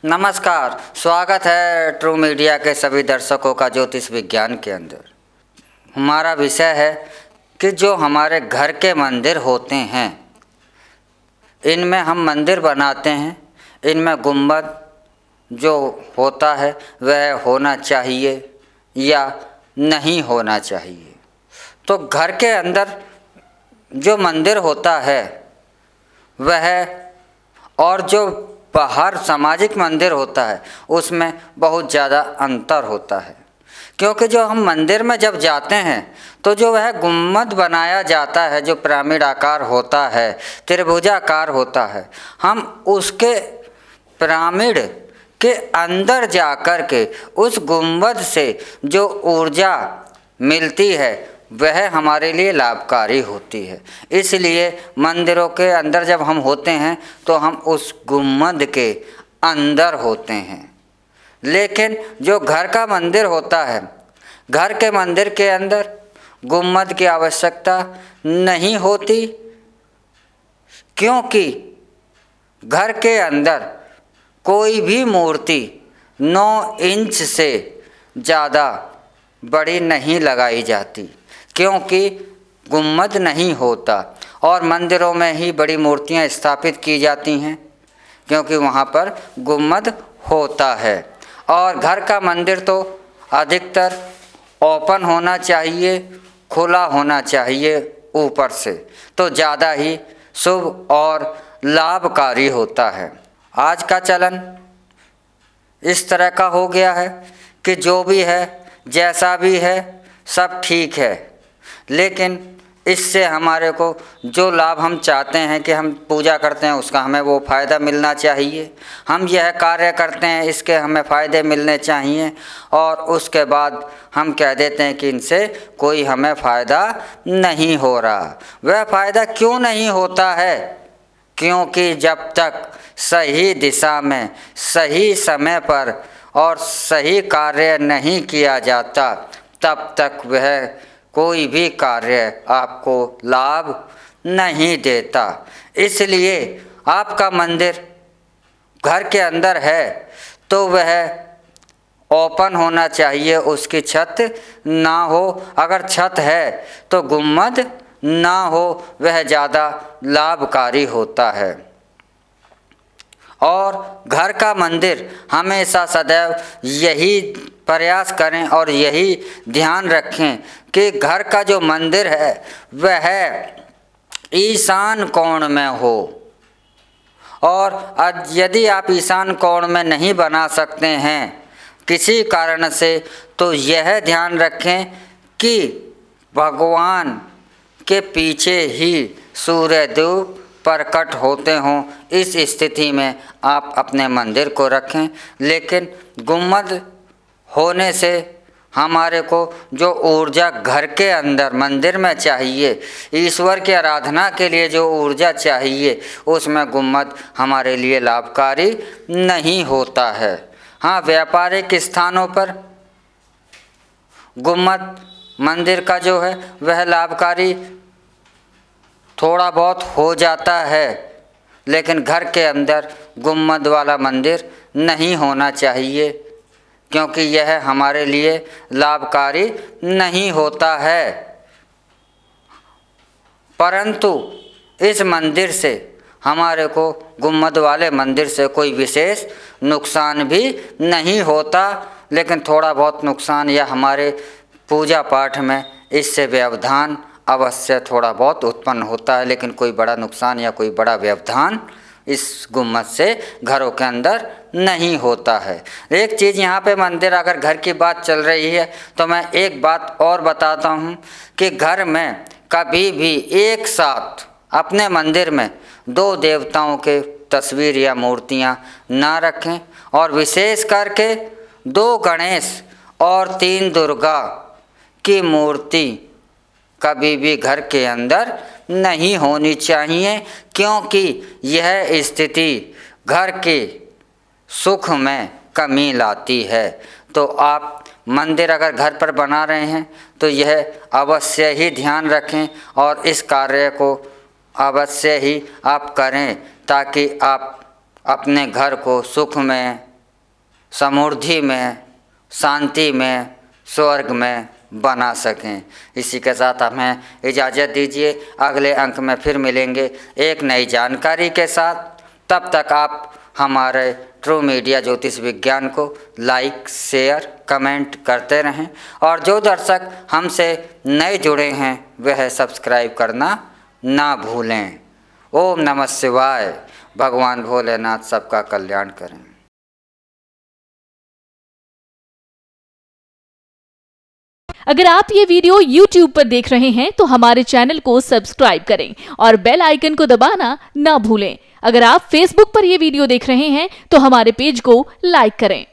नमस्कार, स्वागत है ट्रू मीडिया के सभी दर्शकों का ज्योतिष विज्ञान के अंदर। हमारा विषय है कि जो हमारे घर के मंदिर होते हैं, इनमें हम मंदिर बनाते हैं, इनमें गुंबद जो होता है वह होना चाहिए या नहीं होना चाहिए। तो घर के अंदर जो मंदिर होता है वह, और जो बाहर सामाजिक मंदिर होता है उसमें बहुत ज़्यादा अंतर होता है। क्योंकि जो हम मंदिर में जब जाते हैं तो जो वह गुम्बद बनाया जाता है, जो पिरामिड आकार होता है, त्रिभुजाकार होता है, हम उसके पिरामिड के अंदर जाकर के उस गुम्बद से जो ऊर्जा मिलती है वह हमारे लिए लाभकारी होती है। इसलिए मंदिरों के अंदर जब हम होते हैं तो हम उस गुम्बद के अंदर होते हैं। लेकिन जो घर का मंदिर होता है, घर के मंदिर के अंदर गुम्बद की आवश्यकता नहीं होती, क्योंकि घर के अंदर कोई भी मूर्ति 9 इंच से ज़्यादा बड़ी नहीं लगाई जाती, क्योंकि गुम्बद नहीं होता। और मंदिरों में ही बड़ी मूर्तियां स्थापित की जाती हैं क्योंकि वहाँ पर गुम्बद होता है। और घर का मंदिर तो अधिकतर ओपन होना चाहिए, खुला होना चाहिए ऊपर से, तो ज़्यादा ही शुभ और लाभकारी होता है। आज का चलन इस तरह का हो गया है कि जो भी है, जैसा भी है, सब ठीक है, लेकिन इससे हमारे को जो लाभ हम चाहते हैं कि हम पूजा करते हैं उसका हमें वो फ़ायदा मिलना चाहिए, हम यह कार्य करते हैं इसके हमें फ़ायदे मिलने चाहिए, और उसके बाद हम कह देते हैं कि इनसे कोई हमें फ़ायदा नहीं हो रहा। वह फ़ायदा क्यों नहीं होता है? क्योंकि जब तक सही दिशा में, सही समय पर और सही कार्य नहीं किया जाता, तब तक वह कोई भी कार्य आपको लाभ नहीं देता। इसलिए आपका मंदिर घर के अंदर है तो वह ओपन होना चाहिए, उसकी छत ना हो। अगर छत है तो गुम्बद ना हो, वह ज़्यादा लाभकारी होता है। और घर का मंदिर हमेशा सदैव यही प्रयास करें और यही ध्यान रखें कि घर का जो मंदिर है वह ईशान कोण में हो। और यदि आप ईशान कोण में नहीं बना सकते हैं किसी कारण से, तो यह ध्यान रखें कि भगवान के पीछे ही सूर्य देव प्रकट होते हों। इस स्थिति में आप अपने मंदिर को रखें। लेकिन गुम्बद होने से हमारे को जो ऊर्जा घर के अंदर मंदिर में चाहिए, ईश्वर की आराधना के लिए जो ऊर्जा चाहिए, उसमें गुम्बद हमारे लिए लाभकारी नहीं होता है। हाँ, व्यापारिक स्थानों पर गुम्बद मंदिर का जो है वह लाभकारी थोड़ा बहुत हो जाता है, लेकिन घर के अंदर गुम्बद वाला मंदिर नहीं होना चाहिए, क्योंकि यह हमारे लिए लाभकारी नहीं होता है। परंतु इस मंदिर से हमारे को, गुम्बद वाले मंदिर से, कोई विशेष नुकसान भी नहीं होता, लेकिन थोड़ा बहुत नुकसान या हमारे पूजा पाठ में इससे व्यवधान अवश्य थोड़ा बहुत उत्पन्न होता है, लेकिन कोई बड़ा नुकसान या कोई बड़ा व्यवधान इस गुम्बद से घरों के अंदर नहीं होता है। एक चीज़ यहाँ पे मंदिर, अगर घर की बात चल रही है तो मैं एक बात और बताता हूँ कि घर में कभी भी एक साथ अपने मंदिर में 2 देवताओं के तस्वीर या मूर्तियाँ ना रखें, और विशेष करके 2 गणेश और 3 दुर्गा की मूर्ति कभी भी घर के अंदर नहीं होनी चाहिए, क्योंकि यह स्थिति घर के सुख में कमी लाती है। तो आप मंदिर अगर घर पर बना रहे हैं तो यह अवश्य ही ध्यान रखें और इस कार्य को अवश्य ही आप करें, ताकि आप अपने घर को सुख में, समृद्धि में, शांति में, स्वर्ग में बना सकें। इसी के साथ हमें इजाज़त दीजिए। अगले अंक में फिर मिलेंगे एक नई जानकारी के साथ। तब तक आप हमारे ट्रू मीडिया ज्योतिष विज्ञान को लाइक, शेयर, कमेंट करते रहें और जो दर्शक हमसे नए जुड़े हैं वह सब्सक्राइब करना ना भूलें। ओम नमः शिवाय। भगवान भोलेनाथ सबका कल्याण करें। अगर आप ये वीडियो YouTube पर देख रहे हैं तो हमारे चैनल को सब्सक्राइब करें और बेल आइकन को दबाना ना भूलें। अगर आप Facebook पर ये वीडियो देख रहे हैं तो हमारे पेज को लाइक करें।